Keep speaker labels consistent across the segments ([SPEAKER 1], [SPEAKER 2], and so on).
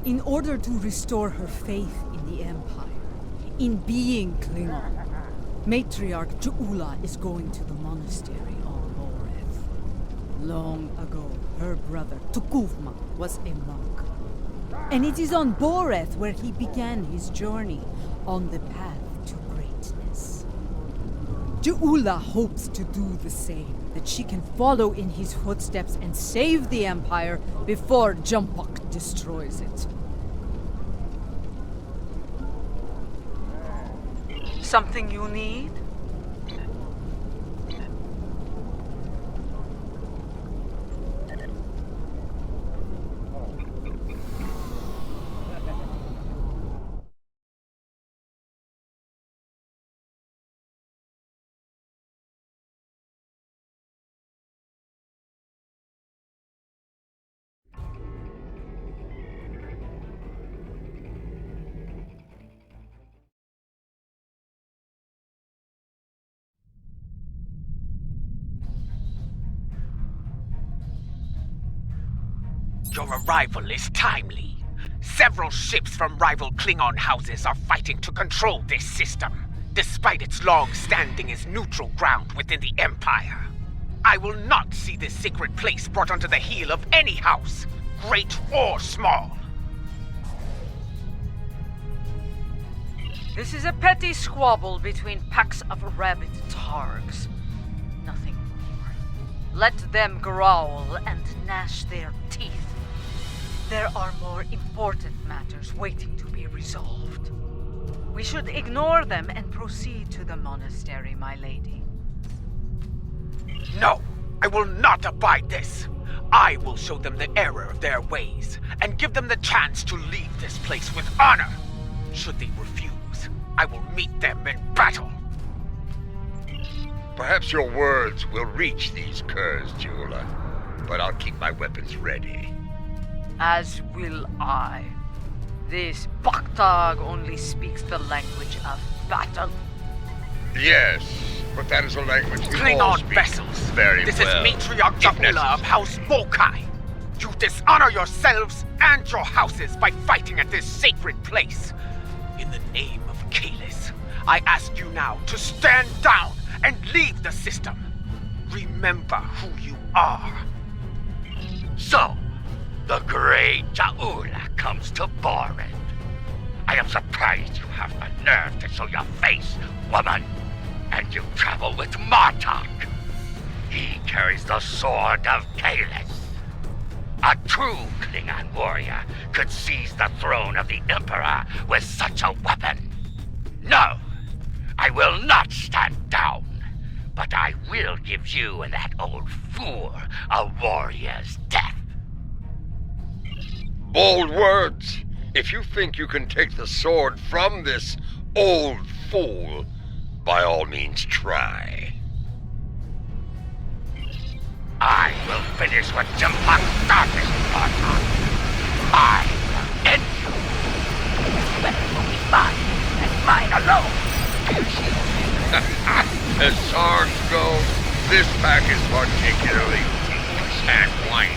[SPEAKER 1] In order to restore her faith in the Empire, in being Klingon, Matriarch Ju'ula is going to the monastery on Boreth. Long ago, her brother Tukuvma was a monk. And it is on Boreth where he began his journey on the path to greatness. Ju'ula hopes to do the same, that she can follow in his footsteps and save the Empire before Jumpuck destroys it. Something you need?
[SPEAKER 2] Your arrival is timely. Several ships from rival Klingon houses are fighting to control this system, despite its long standing as neutral ground within the Empire. I will not see this sacred place brought under the heel of any house, great or small.
[SPEAKER 1] This is a petty squabble between packs of rabid targs. Nothing more. Let them growl and gnash their teeth. There are more important matters waiting to be resolved. We should ignore them and proceed to the monastery, my lady.
[SPEAKER 2] No, I will not abide this. I will show them the error of their ways, and give them the chance to leave this place with honor. Should they refuse, I will meet them in battle.
[SPEAKER 3] Perhaps your words will reach these curs, Ju'ula, but I'll keep my weapons ready.
[SPEAKER 1] As will I. This Baktag only speaks the language of battle.
[SPEAKER 3] Yes, but that is a language we all
[SPEAKER 2] Klingon
[SPEAKER 3] speak
[SPEAKER 2] vessels.
[SPEAKER 3] very
[SPEAKER 2] This
[SPEAKER 3] well.
[SPEAKER 2] is Matriarch
[SPEAKER 3] if
[SPEAKER 2] Ju'ula
[SPEAKER 3] necessary.
[SPEAKER 2] of House Mokai. You dishonor yourselves and your houses by fighting at this sacred place. In the name of Kalis, I ask you now to stand down and leave the system. Remember who you are.
[SPEAKER 4] So, the great Ju'ula comes to Boreth. I am surprised you have the nerve to show your face, woman. And you travel with Martok. He carries the sword of Kalis. A true Klingon warrior could seize the throne of the Emperor with such a weapon. No, I will not stand down. But I will give you and that old fool a warrior's death.
[SPEAKER 3] Bold words. If you think you can take the sword from this old fool, by all means try.
[SPEAKER 4] I will finish what Jumpuck started, Martok. I will end you. This weapon will be mine, and mine alone.
[SPEAKER 3] As swords go, this pack is particularly deep and whiny.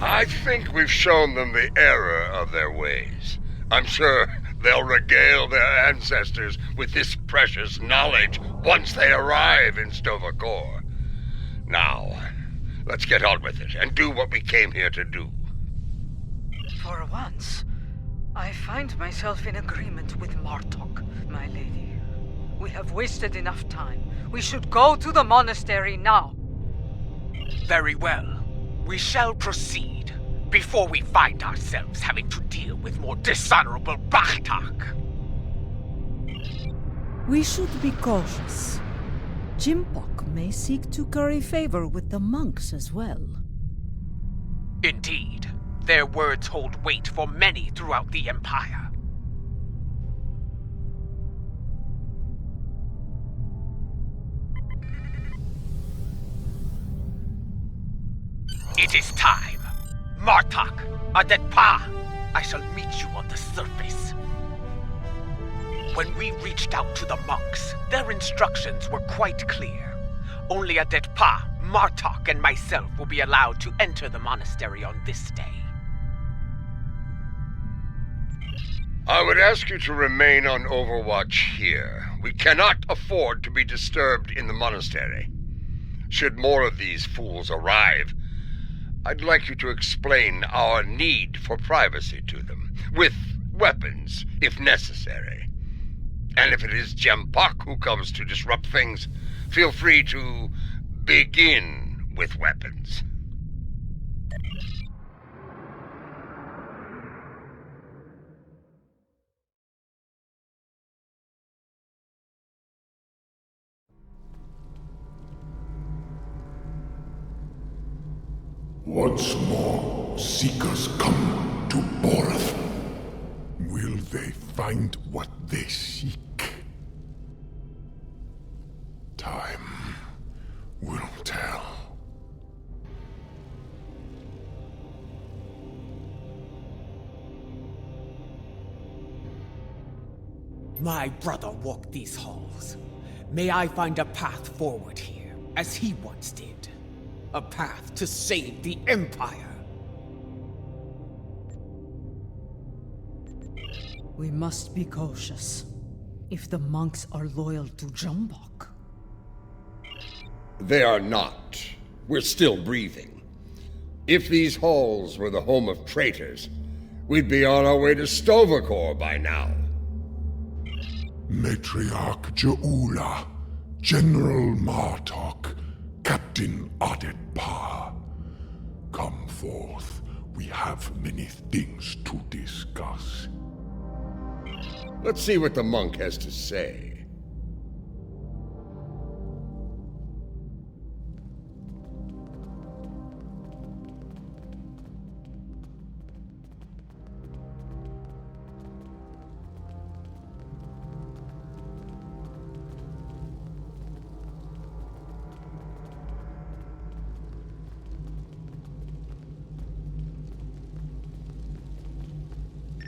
[SPEAKER 3] I think we've shown them the error of their ways. I'm sure they'll regale their ancestors with this precious knowledge once they arrive in Stovacor. Now, let's get on with it and do what we came here to do.
[SPEAKER 1] For once, I find myself in agreement with Martok, my lady. We have wasted enough time. We should go to the monastery now.
[SPEAKER 2] Very well. We shall proceed, before we find ourselves having to deal with more dishonorable Bachtak.
[SPEAKER 1] We should be cautious. Jimpok may seek to curry favor with the monks as well.
[SPEAKER 2] Indeed. Their words hold weight for many throughout the Empire. It is time. Martok, Adetpa, I shall meet you on the surface. When we reached out to the monks, their instructions were quite clear. Only Adetpa, Martok, and myself will be allowed to enter the monastery on this day.
[SPEAKER 3] I would ask you to remain on overwatch here. We cannot afford to be disturbed in the monastery. Should more of these fools arrive, I'd like you to explain our need for privacy to them, with weapons, if necessary. And if it is Jempok who comes to disrupt things, feel free to begin with weapons.
[SPEAKER 5] Once more, seekers come to Boreth. Will they find what they seek? Time will tell.
[SPEAKER 2] My brother walked these halls. May I find a path forward here, as he once did. A path to save the Empire.
[SPEAKER 1] We must be cautious. If the monks are loyal to Jumbok.
[SPEAKER 3] They are not. We're still breathing. If these halls were the home of traitors, we'd be on our way to Stovacor by now.
[SPEAKER 5] Matriarch Jeula, General Martok, Captain Adetpa. Come forth. We have many things to discuss.
[SPEAKER 3] Let's see what the monk has to say.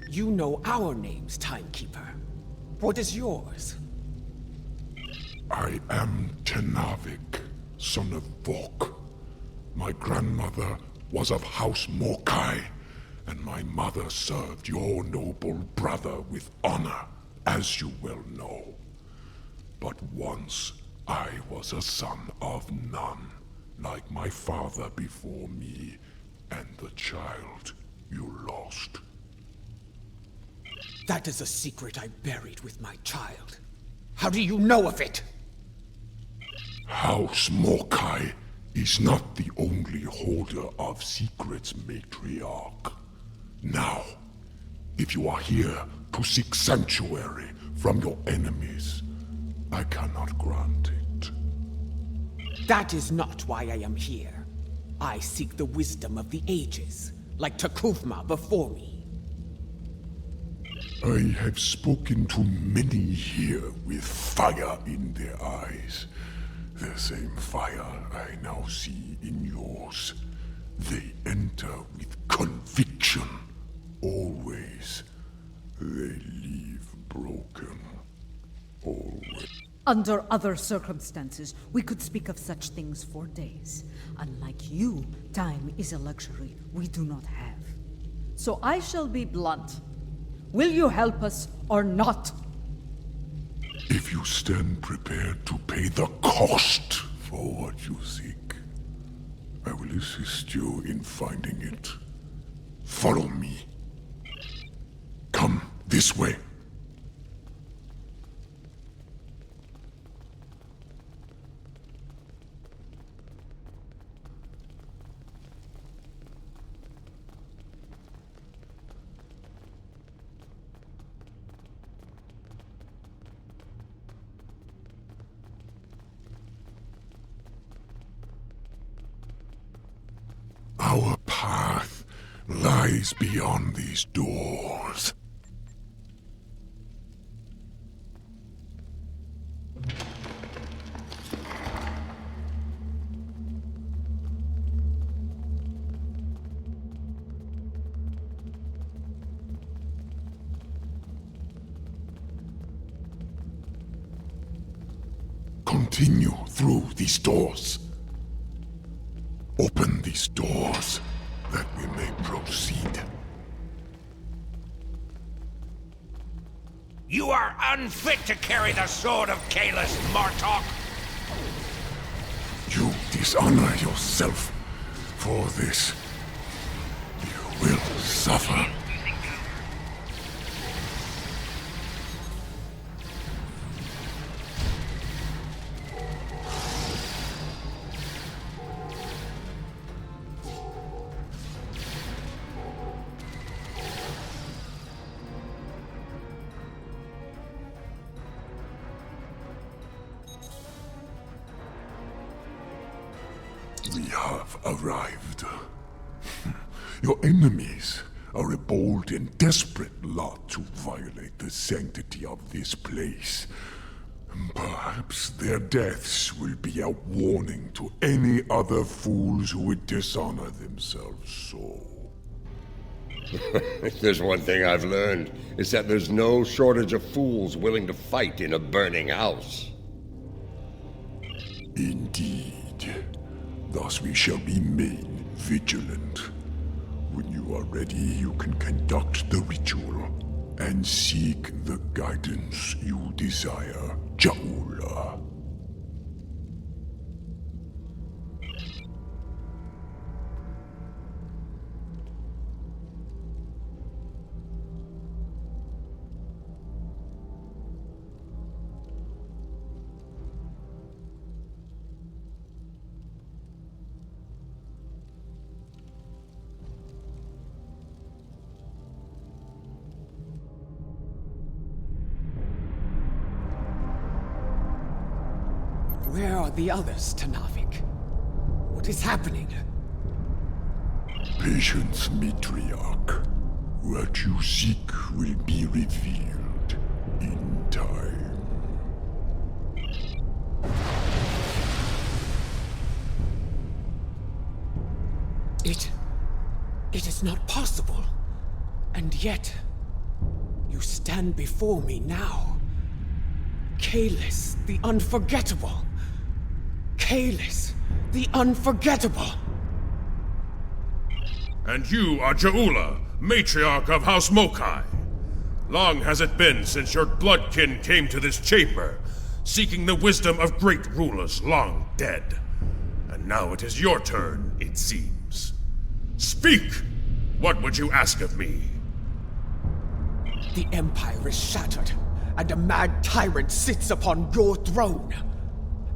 [SPEAKER 2] You know our names, Timekeeper. What is yours?
[SPEAKER 5] I am Tenavik, son of Vok. My grandmother was of House Mokai, and my mother served your noble brother with honor, as you well know. But once I was a son of none, like my father before me, and the child you lost.
[SPEAKER 2] That is a secret I buried with my child. How do you know of it?
[SPEAKER 5] House Mokai is not the only holder of secrets, Matriarch. Now, if you are here to seek sanctuary from your enemies, I cannot grant it.
[SPEAKER 2] That is not why I am here. I seek the wisdom of the ages, like Takufma before me.
[SPEAKER 5] I have spoken to many here with fire in their eyes. The same fire I now see in yours. They enter with conviction. Always. They leave broken. Always.
[SPEAKER 1] Under other circumstances, we could speak of such things for days. Unlike you, time is a luxury we do not have. So I shall be blunt. Will you help us or not?
[SPEAKER 5] If you stand prepared to pay the cost for what you seek, I will assist you in finding it. Follow me. Come. This way. Our path lies beyond these doors. Continue through these doors. Open these doors, that we may proceed.
[SPEAKER 4] You are unfit to carry the sword of Kalis, Martok!
[SPEAKER 5] You dishonor yourself. For this, you will suffer. We have arrived. Your enemies are a bold and desperate lot to violate the sanctity of this place. Perhaps their deaths will be a warning to any other fools who would dishonor themselves so.
[SPEAKER 3] If there's one thing I've learned, it's that there's no shortage of fools willing to fight in a burning house.
[SPEAKER 5] Indeed. Thus we shall remain vigilant. When you are ready, you can conduct the ritual and seek the guidance you desire, Jaula.
[SPEAKER 6] Where are the others, Tanavik? What is happening?
[SPEAKER 5] Patience, Matriarch. What you seek will be revealed in time.
[SPEAKER 6] It is not possible. And yet, you stand before me now. Kalis, the unforgettable. Kalis, the unforgettable.
[SPEAKER 7] And you are Jaula, matriarch of House Mokai. Long has it been since your bloodkin came to this chamber, seeking the wisdom of great rulers long dead. And now it is your turn, it seems. Speak! What would you ask of me?
[SPEAKER 6] The Empire is shattered, and a mad tyrant sits upon your throne.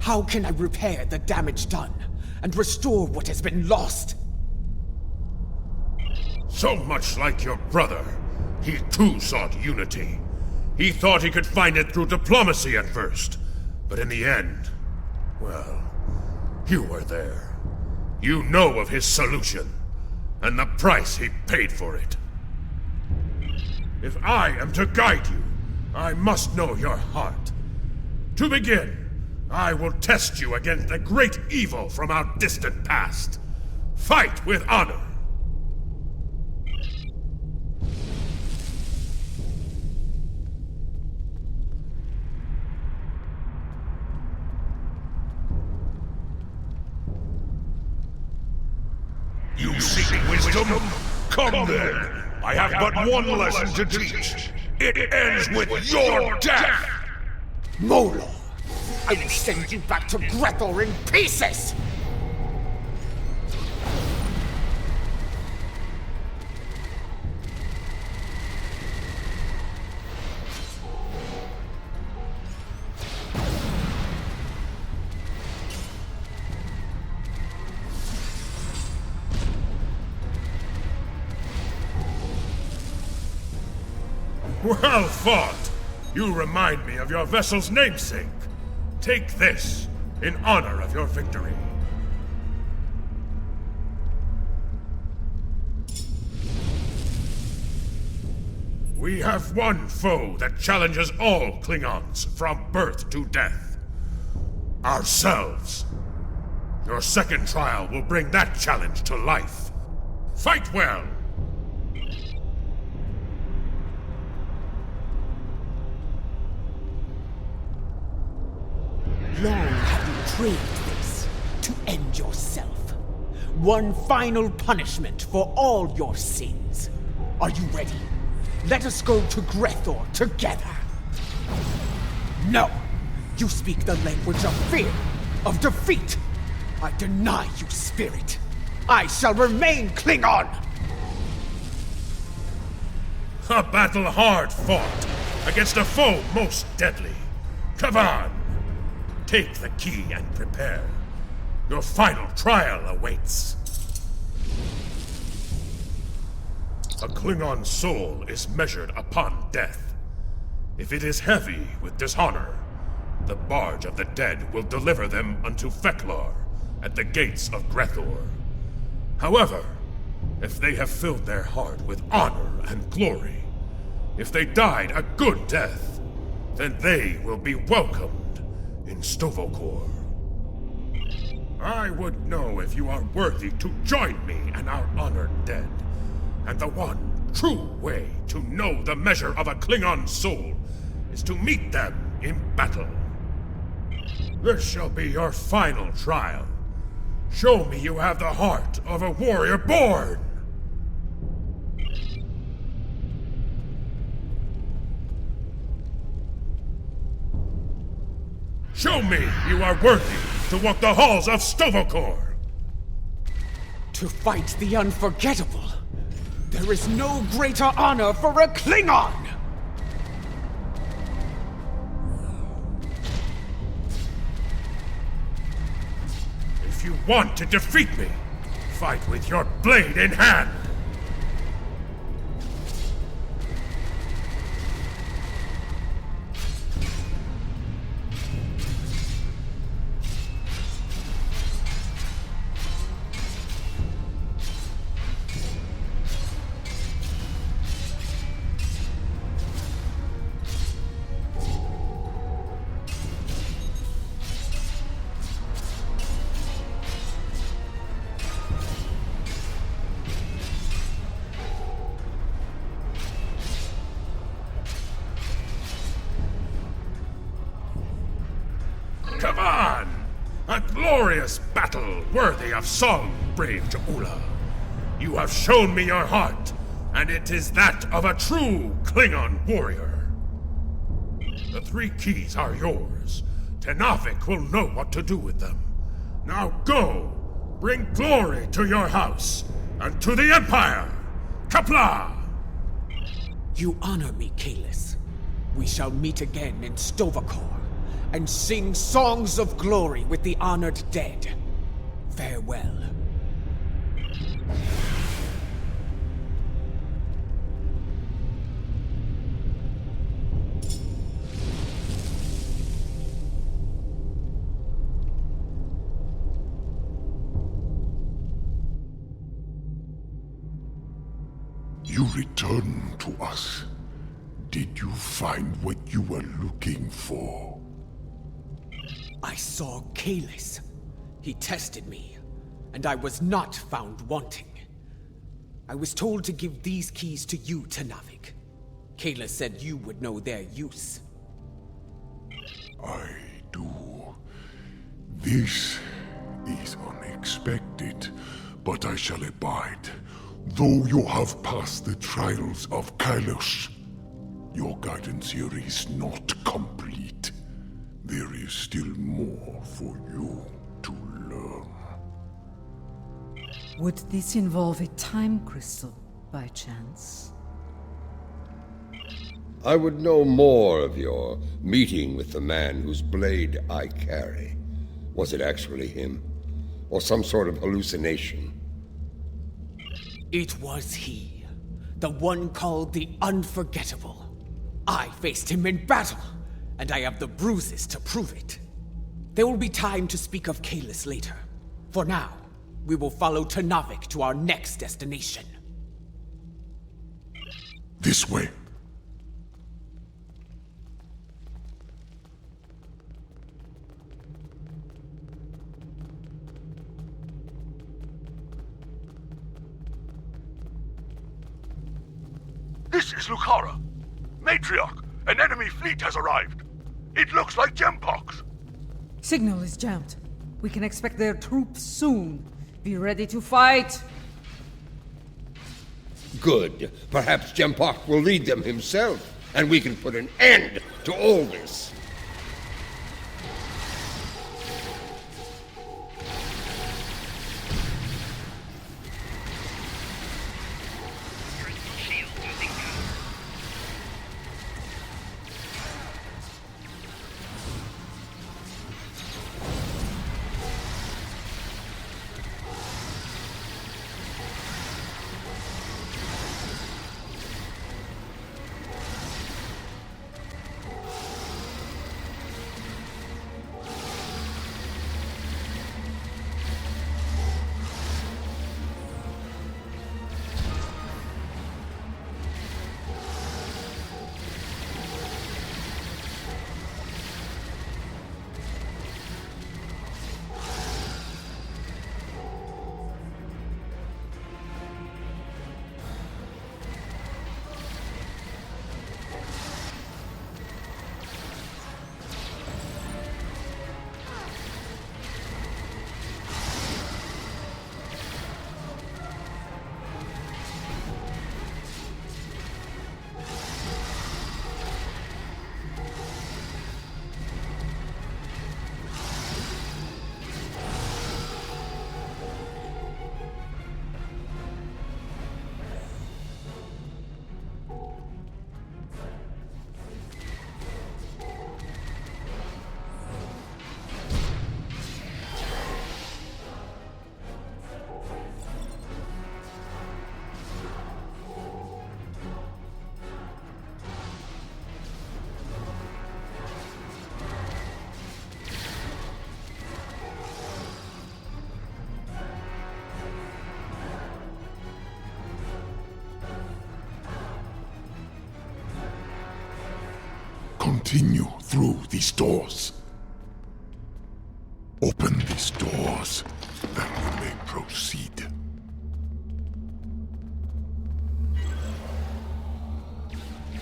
[SPEAKER 6] How can I repair the damage done, and restore what has been lost?
[SPEAKER 7] So much like your brother, he too sought unity. He thought he could find it through diplomacy at first, but in the end, well, you were there. You know of his solution, and the price he paid for it. If I am to guide you, I must know your heart. To begin, I will test you against a great evil from our distant past. Fight with honor.
[SPEAKER 4] You seek wisdom? Come then! I have but one lesson to teach. It ends with your death!
[SPEAKER 6] Molo, I will send you back to Grethor in pieces!
[SPEAKER 7] Well fought! You remind me of your vessel's namesake. Take this in honor of your victory. We have one foe that challenges all Klingons from birth to death. Ourselves. Your second trial will bring that challenge to life. Fight well!
[SPEAKER 6] Long have you craved this, to end yourself. One final punishment for all your sins. Are you ready? Let us go to Grethor together. No! You speak the language of fear, of defeat. I deny you, spirit. I shall remain Klingon!
[SPEAKER 7] A battle hard fought against a foe most deadly. Come on! Take the key and prepare. Your final trial awaits. A Klingon soul is measured upon death. If it is heavy with dishonor, the barge of the dead will deliver them unto Feklar at the gates of Grethor. However, if they have filled their heart with honor and glory, if they died a good death, then they will be welcomed in Stovokor. I would know if you are worthy to join me and our honored dead. And the one true way to know the measure of a Klingon soul is to meet them in battle. This shall be your final trial. Show me you have the heart of a warrior born! Show me you are worthy to walk the halls of Stovokor!
[SPEAKER 6] To fight the unforgettable, there is no greater honor for a Klingon!
[SPEAKER 7] If you want to defeat me, fight with your blade in hand! Come on! A glorious battle worthy of song, brave Ja'ula. You have shown me your heart, and it is that of a true Klingon warrior. The 3 keys are yours. Tenavik will know what to do with them. Now go! Bring glory to your house, and to the Empire! Kapla!
[SPEAKER 6] You honor me, Kalis. We shall meet again in Stovokor, and sing songs of glory with the honored dead. Farewell.
[SPEAKER 5] You returned to us. Did you find what you were looking for?
[SPEAKER 6] I saw Kalis. He tested me, and I was not found wanting. I was told to give these keys to you, Tenavik. Kalis said you would know their use.
[SPEAKER 5] I do. This is unexpected, but I shall abide. Though you have passed the trials of Kalos, your guidance here is not complete. There is still more for you to learn.
[SPEAKER 1] Would this involve a time crystal, by chance?
[SPEAKER 3] I would know more of your meeting with the man whose blade I carry. Was it actually him? Or some sort of hallucination?
[SPEAKER 6] It was he. The one called the Unforgettable. I faced him in battle, and I have the bruises to prove it. There will be time to speak of Kalis later. For now, we will follow Tnavik to our next destination.
[SPEAKER 5] This way.
[SPEAKER 7] This is Lucara. Matriarch, an enemy fleet has arrived. It looks like Gempox.
[SPEAKER 1] Signal is jammed. We can expect their troops soon. Be ready to fight.
[SPEAKER 3] Good. Perhaps Jempak will lead them himself, and we can put an end to all this.
[SPEAKER 5] Continue through these doors. Open these doors, that we may proceed.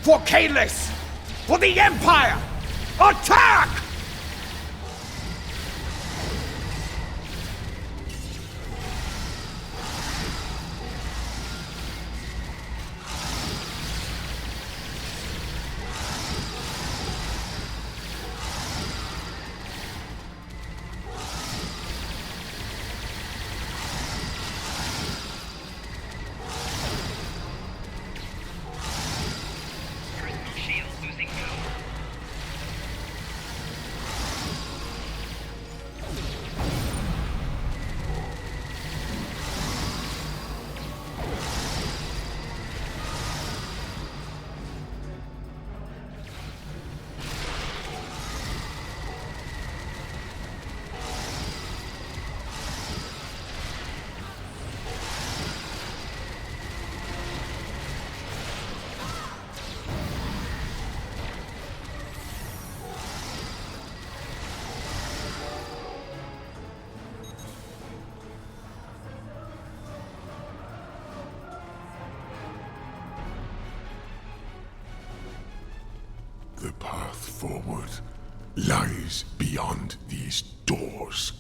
[SPEAKER 6] For Kalis! For the Empire! Attack!
[SPEAKER 5] The path forward lies beyond these doors.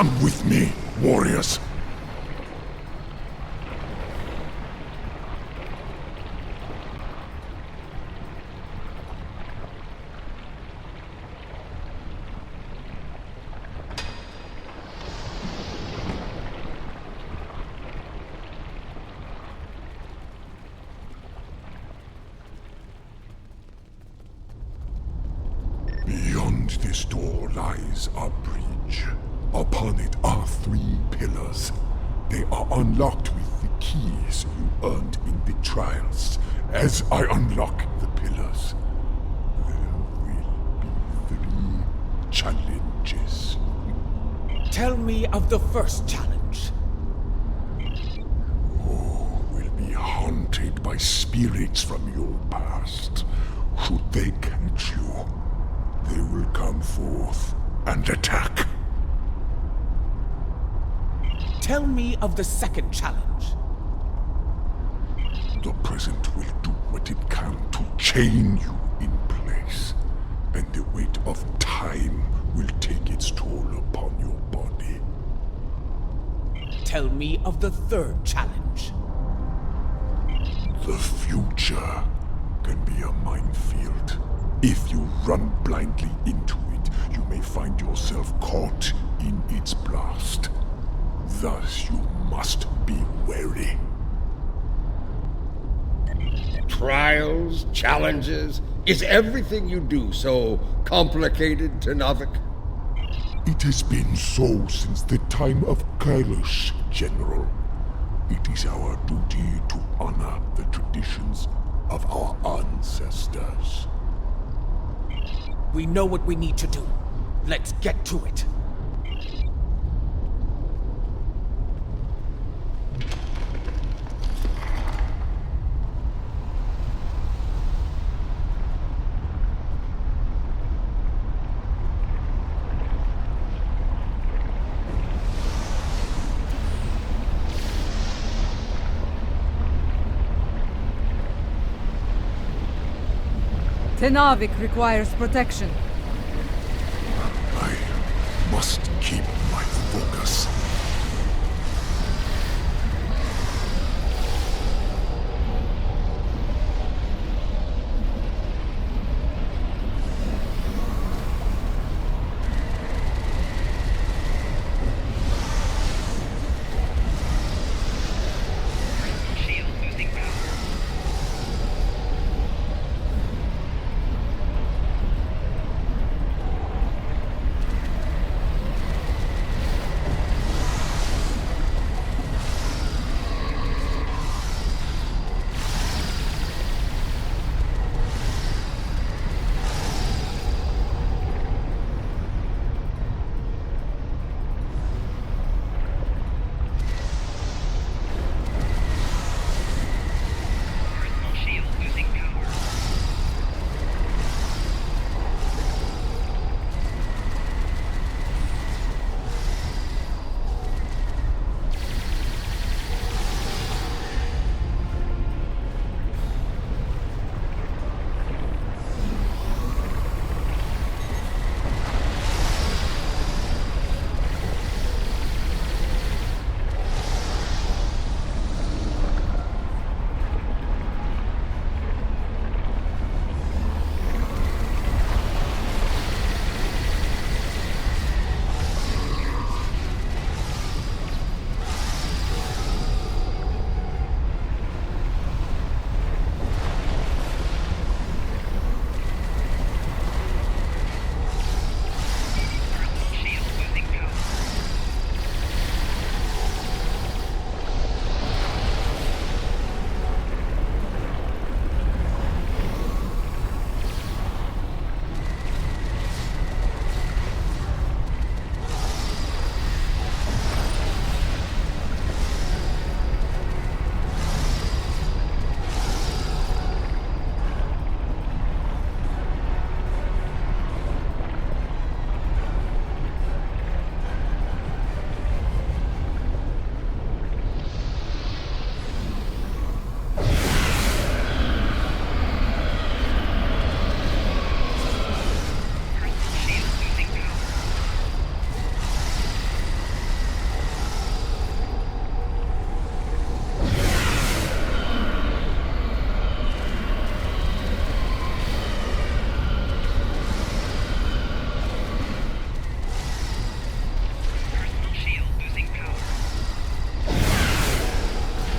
[SPEAKER 5] Come with me, warriors. Beyond this door lies a bridge. Upon it are 3 pillars. They are unlocked with the keys you earned in the trials. As I unlock the pillars, there will be 3 challenges.
[SPEAKER 6] Tell me of the first challenge.
[SPEAKER 5] You will be haunted by spirits from your past. Should they catch you, they will come forth and attack.
[SPEAKER 6] Tell me of the second challenge.
[SPEAKER 5] The present will do what it can to chain you in place, and the weight of time will take its toll upon your body.
[SPEAKER 6] Tell me of the third challenge.
[SPEAKER 5] The future can be a minefield. If you run blindly into it, you may find yourself caught in its blast. Thus, you must be wary.
[SPEAKER 3] Trials, challenges, is everything you do so complicated, Tenavik?
[SPEAKER 5] It has been so since the time of Kailash, General. It is our duty to honor the traditions of our ancestors.
[SPEAKER 6] We know what we need to do. Let's get to it.
[SPEAKER 1] Tenavik requires protection.
[SPEAKER 5] I must keep my focus.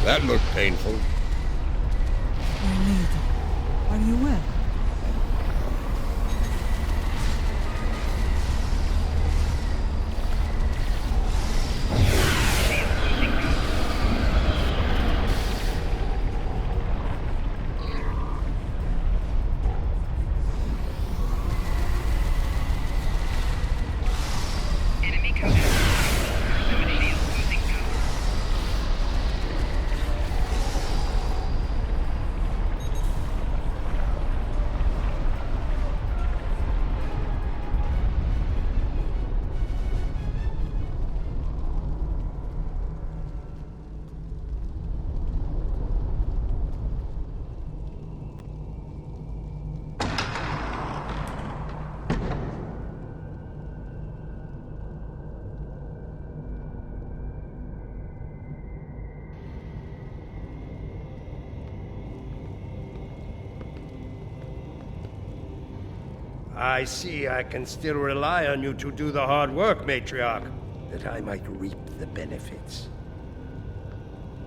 [SPEAKER 3] That looked painful.
[SPEAKER 1] My lady, are you well?
[SPEAKER 8] I see I can still rely on you to do the hard work, Matriarch, that I might reap the benefits.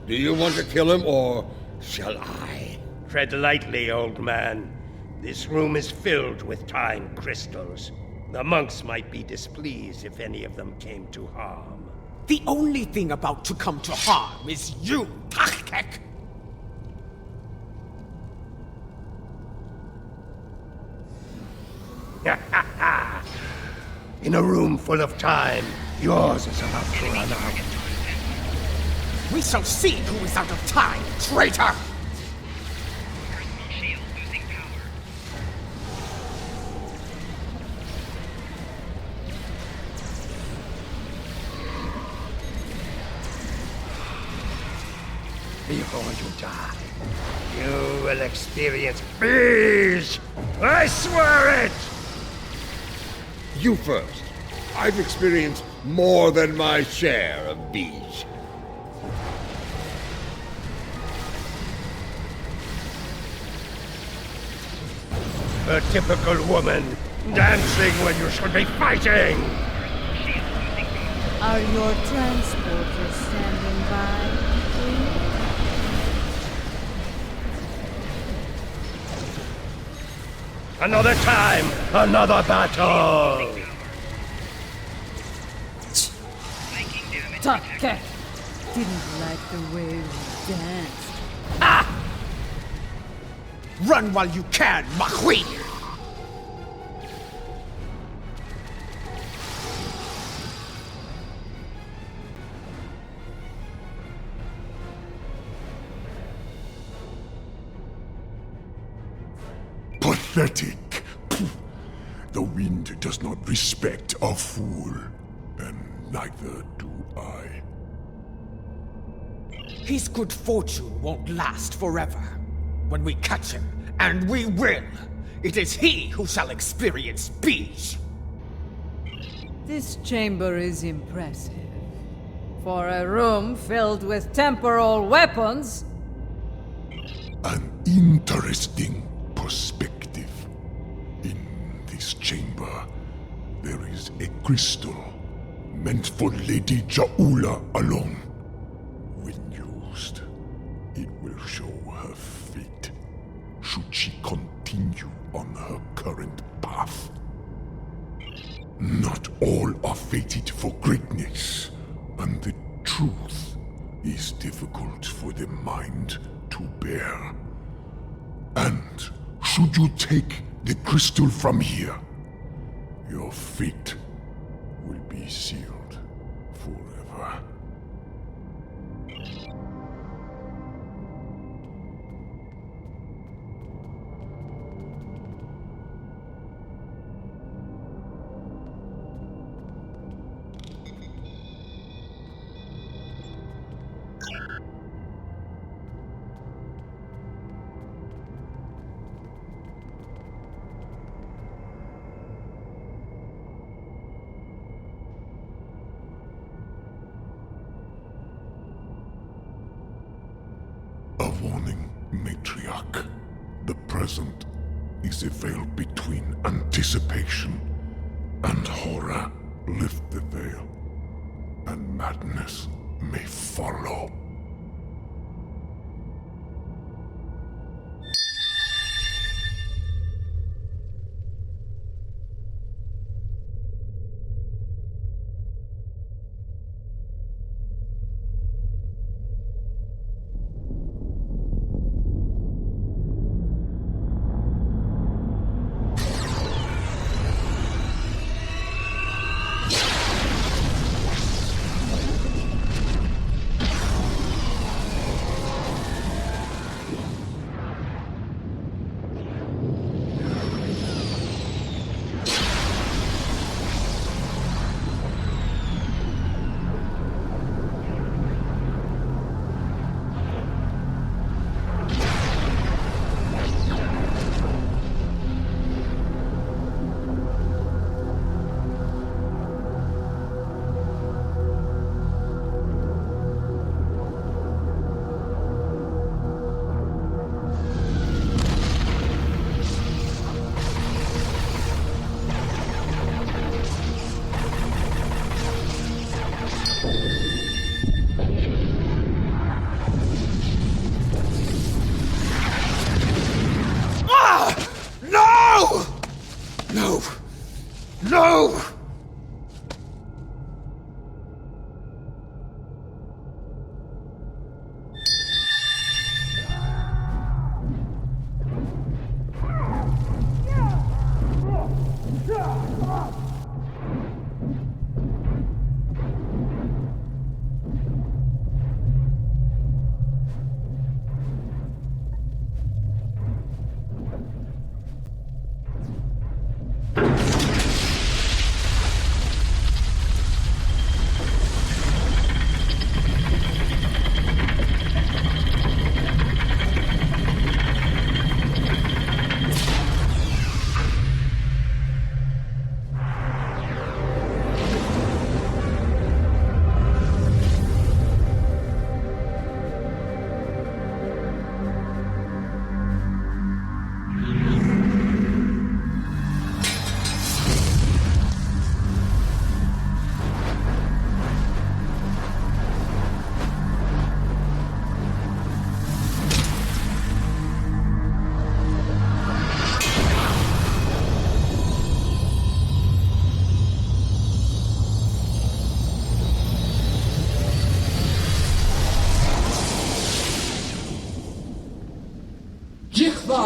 [SPEAKER 3] Do you want to kill him, or shall I?
[SPEAKER 8] Tread lightly, old man. This room is filled with time crystals. The monks might be displeased if any of them came to harm.
[SPEAKER 6] The only thing about to come to harm is you, Tachtek!
[SPEAKER 8] In a room full of time, yours is about to run out.
[SPEAKER 6] We shall see who is out of time, traitor!
[SPEAKER 9] Shield losing power.
[SPEAKER 8] Before you die, you will experience peace! I swear it!
[SPEAKER 3] You first. I've experienced more than my share of bees.
[SPEAKER 8] A typical woman, dancing when you should be fighting!
[SPEAKER 1] Are your transporters standing by, please?
[SPEAKER 8] Another time, another battle!
[SPEAKER 1] Tachtek didn't like the way we danced.
[SPEAKER 6] Run while you can, ma queen!
[SPEAKER 5] Pathetic. The wind does not respect a fool, and neither do I.
[SPEAKER 6] His good fortune won't last forever. When we catch him, and we will, it is he who shall experience peace.
[SPEAKER 1] This chamber is impressive. For a room filled with temporal weapons.
[SPEAKER 5] An interesting perspective. In this chamber, there is a crystal meant for Lady Jaula alone. When used, it will show her fate, should she continue on her current path. Not all are fated for greatness, and the truth is difficult for the mind to bear. And should you take the crystal from here, your fate will be sealed forever. A warning, Matriarch. The present is a veil between anticipation and horror. Lift the veil, and madness may follow.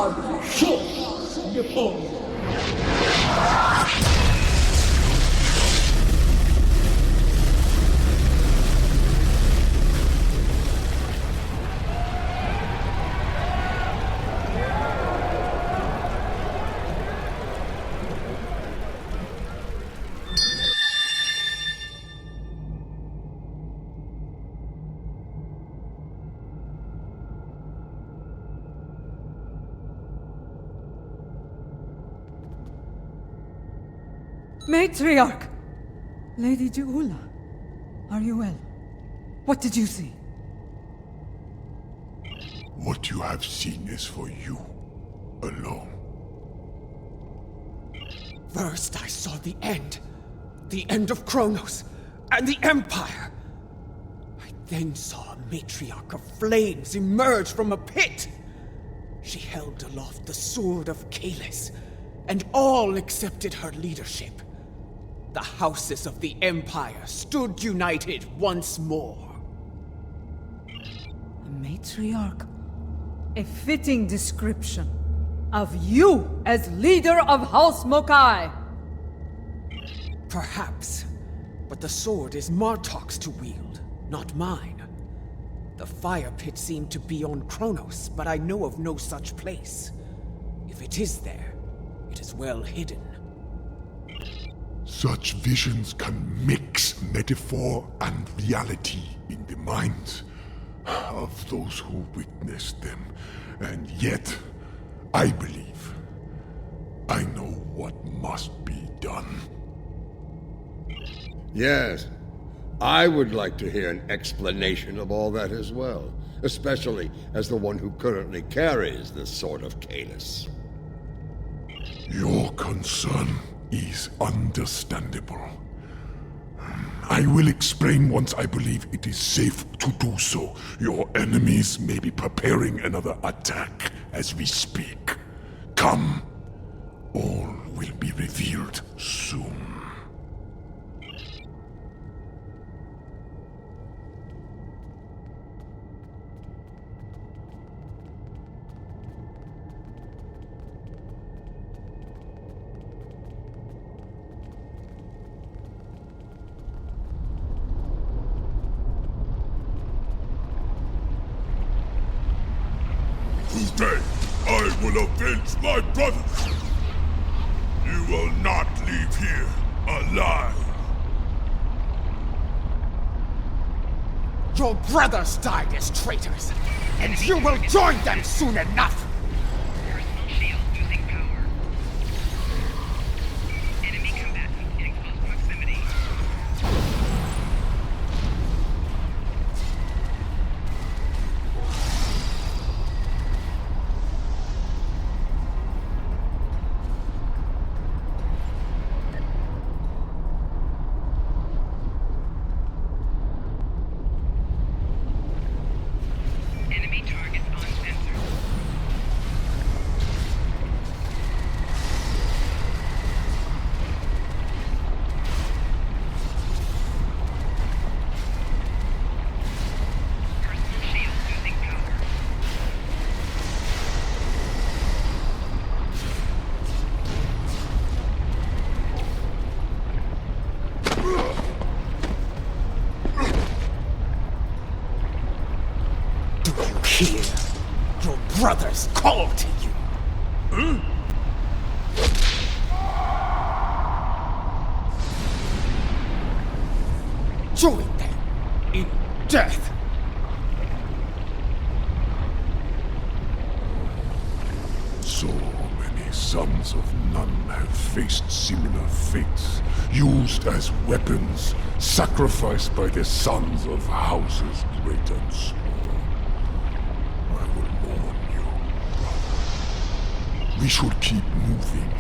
[SPEAKER 6] God short before you.
[SPEAKER 1] Matriarch! Lady Juula, are you well? What did you see?
[SPEAKER 5] What you have seen is for you alone.
[SPEAKER 6] First I saw the end. The end of Kronos and the Empire. I then saw a matriarch of flames emerge from a pit. She held aloft the sword of Kalis, and all accepted her leadership. The houses of the Empire stood united once more.
[SPEAKER 1] A matriarch? A fitting description of you as leader of House Mokai.
[SPEAKER 6] Perhaps, but the sword is Martok's to wield, not mine. The fire pit seemed to be on Kronos, but I know of no such place. If it is there, it is well hidden.
[SPEAKER 5] Such visions can mix metaphor and reality in the minds of those who witness them. And yet, I believe I know what must be done.
[SPEAKER 3] Yes, I would like to hear an explanation of all that as well, especially as the one who currently carries the Sword of Kalis.
[SPEAKER 5] Your concern is understandable. I will explain once I believe it is safe to do so. Your enemies may be preparing another attack as we speak. Come. All will be revealed soon. Today, I will avenge my brothers. You will not leave here alive.
[SPEAKER 6] Your brothers died as traitors, and you will join them soon enough!
[SPEAKER 9] Personal shield losing power. Enemy combatants in close proximity. Enemy targets on sensor. Personal shield losing power.
[SPEAKER 6] Do you hear? Your brothers call to you! Join them in death!
[SPEAKER 5] So many sons of none have faced similar fates, used as weapons, sacrificed by the sons of houses great and small. I will warn you, brother. We should keep moving.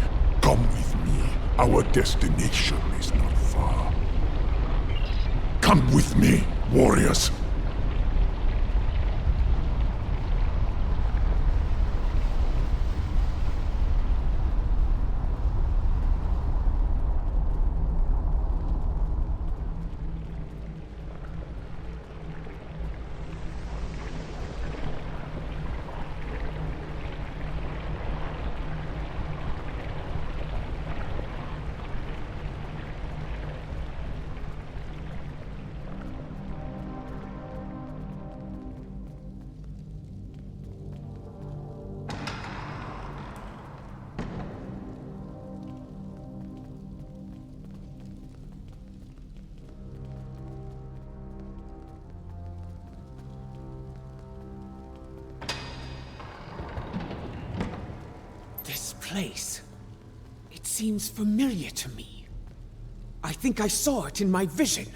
[SPEAKER 5] Come with me. Our destination is not far. Come with me, warriors.
[SPEAKER 6] place. It seems familiar to me. I think I saw it in my vision.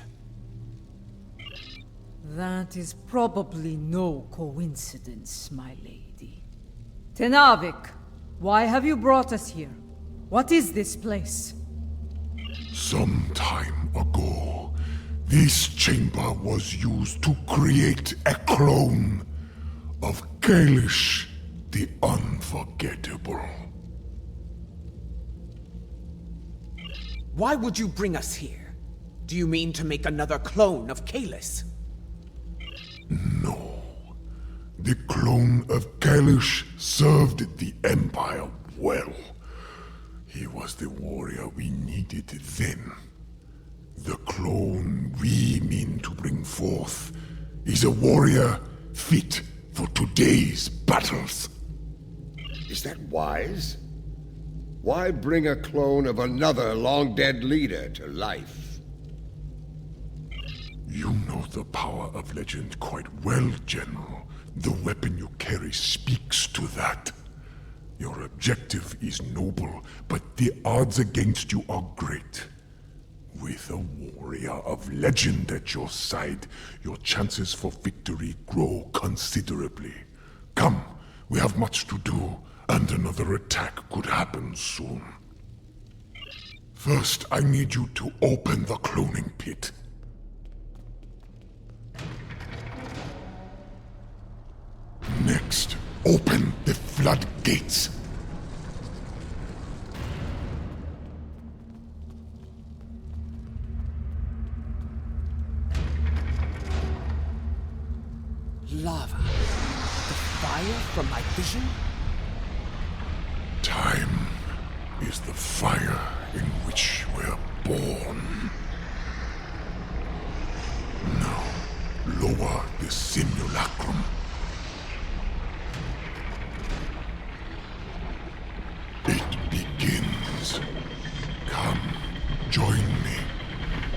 [SPEAKER 1] That is probably no coincidence, my lady. Tenavik, why have you brought us here? What is this place?
[SPEAKER 5] Some time ago, this chamber was used to create a clone of Kalish the Unforgettable.
[SPEAKER 6] Why would you bring us here? Do you mean to make another clone of Kalis?
[SPEAKER 5] No. The clone of Kalish served the Empire well. He was the warrior we needed then. The clone we mean to bring forth is a warrior fit for today's battles.
[SPEAKER 3] Is that wise? Why bring a clone of another long-dead leader to life?
[SPEAKER 5] You know the power of legend quite well, General. The weapon you carry speaks to that. Your objective is noble, but the odds against you are great. With a warrior of legend at your side, your chances for victory grow considerably. Come, we have much to do, and another attack could happen soon. First, I need you to open the cloning pit. Next, open the floodgates.
[SPEAKER 6] Lava. The fire from my vision?
[SPEAKER 5] Time is the fire in which we're born. Now, lower the simulacrum. It begins. Come, join me.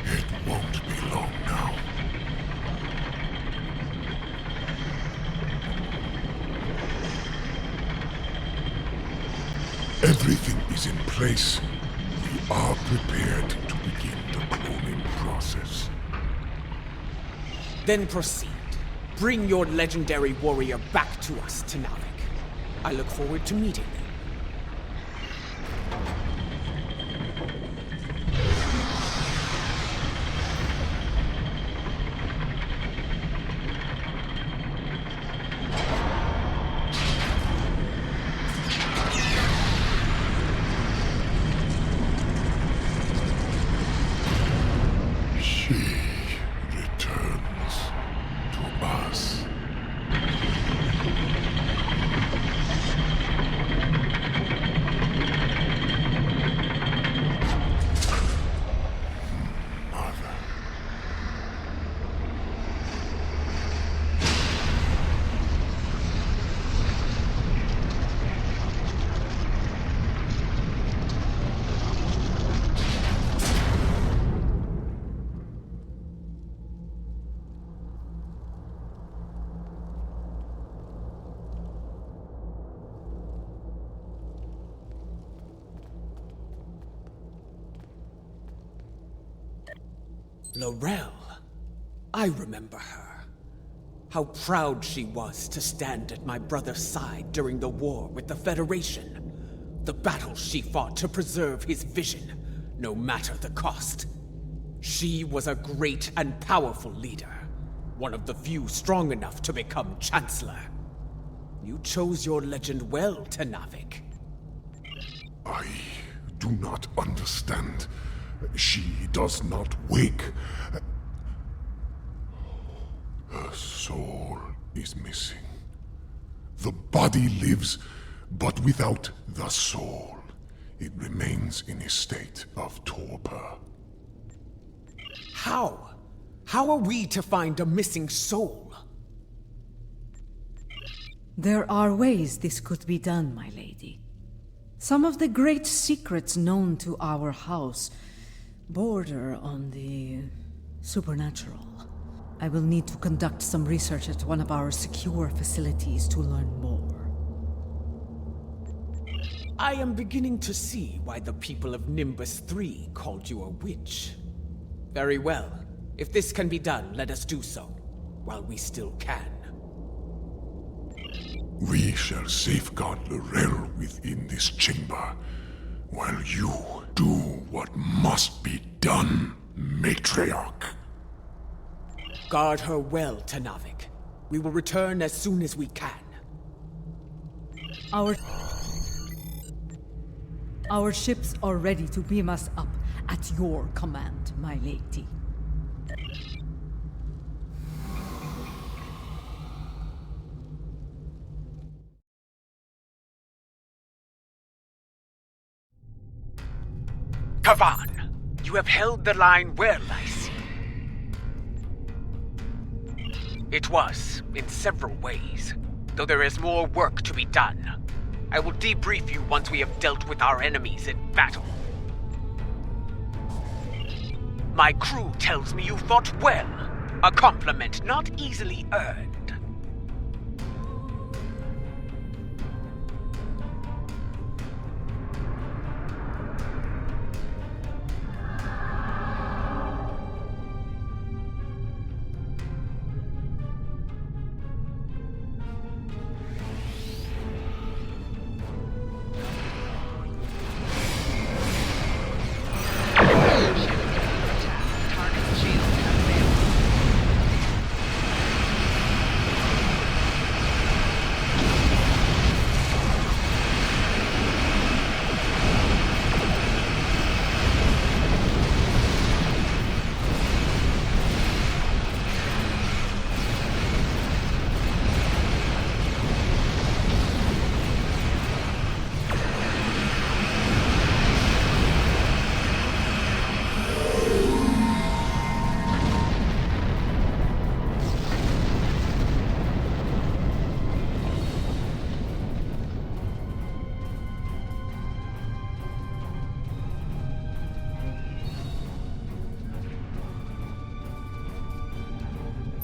[SPEAKER 5] It won't be long now. Everything is in place. We are prepared to begin the cloning process.
[SPEAKER 6] Then proceed. Bring your legendary warrior back to us, Tenavik. I look forward to meeting them.
[SPEAKER 5] She returns to us. Mother.
[SPEAKER 6] Laurel. I remember her. How proud she was to stand at my brother's side during the war with the Federation. The battles she fought to preserve his vision, no matter the cost. She was a great and powerful leader, one of the few strong enough to become Chancellor. You chose your legend well, Tenavik.
[SPEAKER 5] I do not understand. She does not wake. Her soul is missing. The body lives, but without the soul. It remains in a state of torpor.
[SPEAKER 6] How? How are we to find a missing soul?
[SPEAKER 1] There are ways this could be done, my lady. Some of the great secrets known to our house border on the supernatural. I will need to conduct some research at one of our secure facilities to learn more.
[SPEAKER 6] I am beginning to see why the people of Nimbus 3 called you a witch. Very well. If this can be done, let us do so, while we still can.
[SPEAKER 5] We shall safeguard the realm within this chamber, while you do what must be done, Matriarch.
[SPEAKER 6] Guard her well, Tanavik. We will return as soon as we can.
[SPEAKER 1] Our ships are ready to beam us up at your command, my lady.
[SPEAKER 2] Kavan, you have held the line well, I see. It was, in several ways, though there is more work to be done. I will debrief you once we have dealt with our enemies in battle. My crew tells me you fought well, a compliment not easily earned.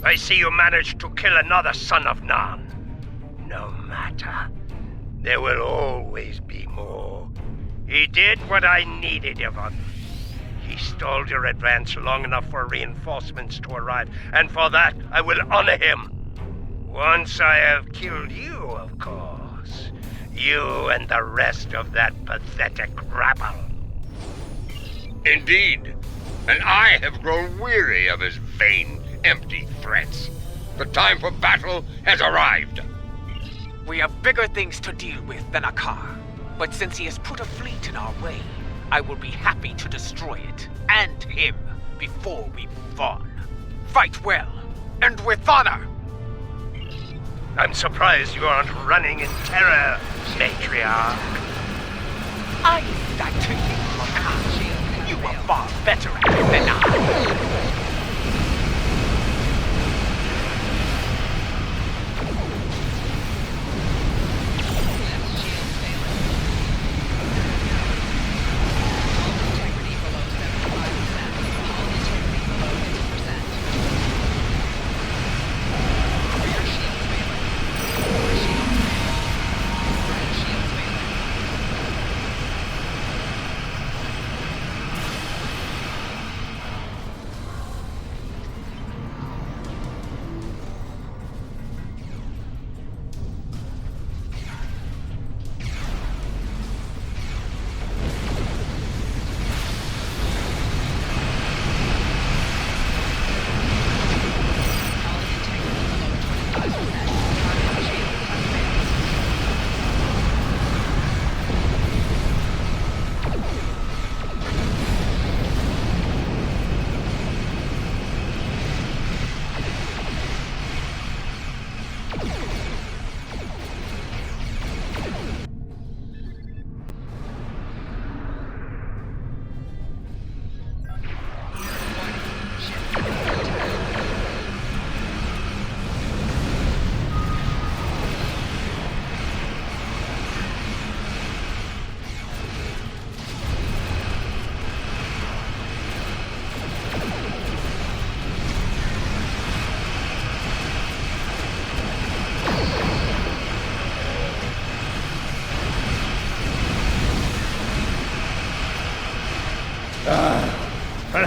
[SPEAKER 8] I see you managed to kill another son of Nan. No matter. There will always be more. He did what I needed of him. He stalled your advance long enough for reinforcements to arrive, and for that I will honor him. Once I have killed you, of course. You and the rest of that pathetic rabble.
[SPEAKER 3] Indeed. And I have grown weary of his vain, empty threats. The time for battle has arrived.
[SPEAKER 2] We have bigger things to deal with than a car. But since he has put a fleet in our way, I will be happy to destroy it, and him, before we move on. Fight well, and with honor!
[SPEAKER 8] I'm surprised you aren't running in terror, Matriarch.
[SPEAKER 2] I leave that to you, Makan. You are far better at it than I.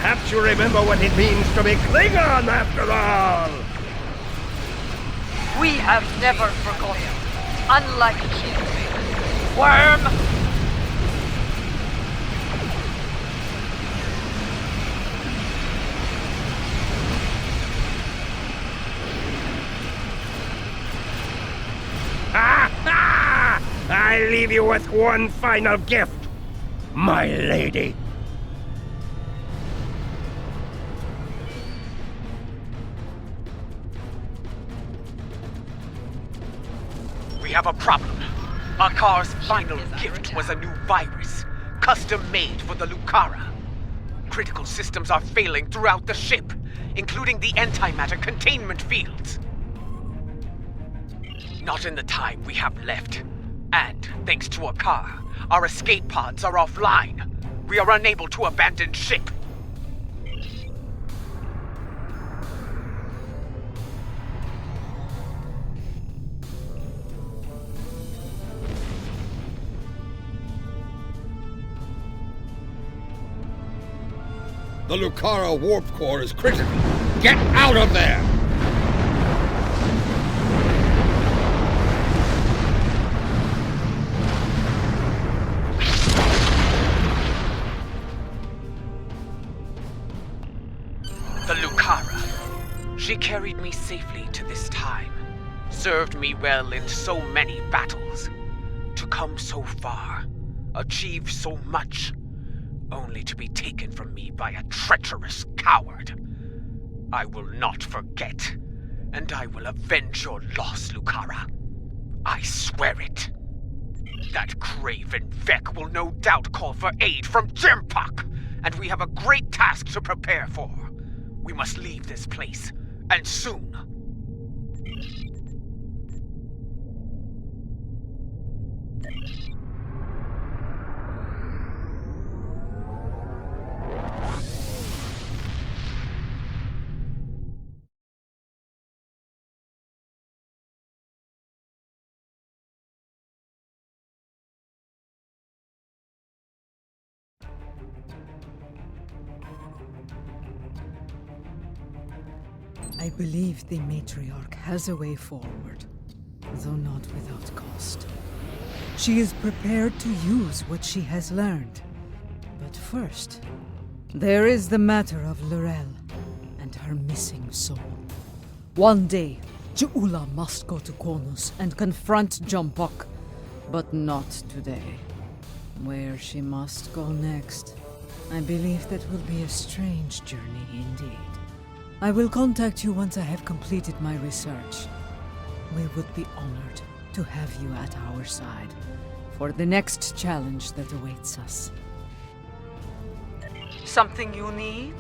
[SPEAKER 8] Perhaps you remember what it means to be Klingon after all!
[SPEAKER 10] We have never forgotten. Unlike you. Worm!
[SPEAKER 8] I leave you with one final gift, my lady.
[SPEAKER 2] We have a problem. Akar's final gift was a new virus, custom made for the Lucara. Critical systems are failing throughout the ship, including the antimatter containment fields. Not in the time we have left. And, thanks to Akar, our escape pods are offline. We are unable to abandon ship.
[SPEAKER 3] The Lucara warp core is critical. Get out of there!
[SPEAKER 2] The Lucara. She carried me safely to this time, served me well in so many battles. To come so far, achieve so much, only to be taken from me by a treacherous coward. I will not forget, and I will avenge your loss, Lucara. I swear it. That craven Vec will no doubt call for aid from Jimpak, and we have a great task to prepare for. We must leave this place, and soon.
[SPEAKER 1] I believe the matriarch has a way forward, though not without cost. She is prepared to use what she has learned. But first, there is the matter of Lorel and her missing soul. One day, Ju'ula must go to Qonus and confront Jumpuck, but not today. Where she must go next, I believe that will be a strange journey indeed. I will contact you once I have completed my research. We would be honored to have you at our side for the next challenge that awaits us.
[SPEAKER 10] Something you need?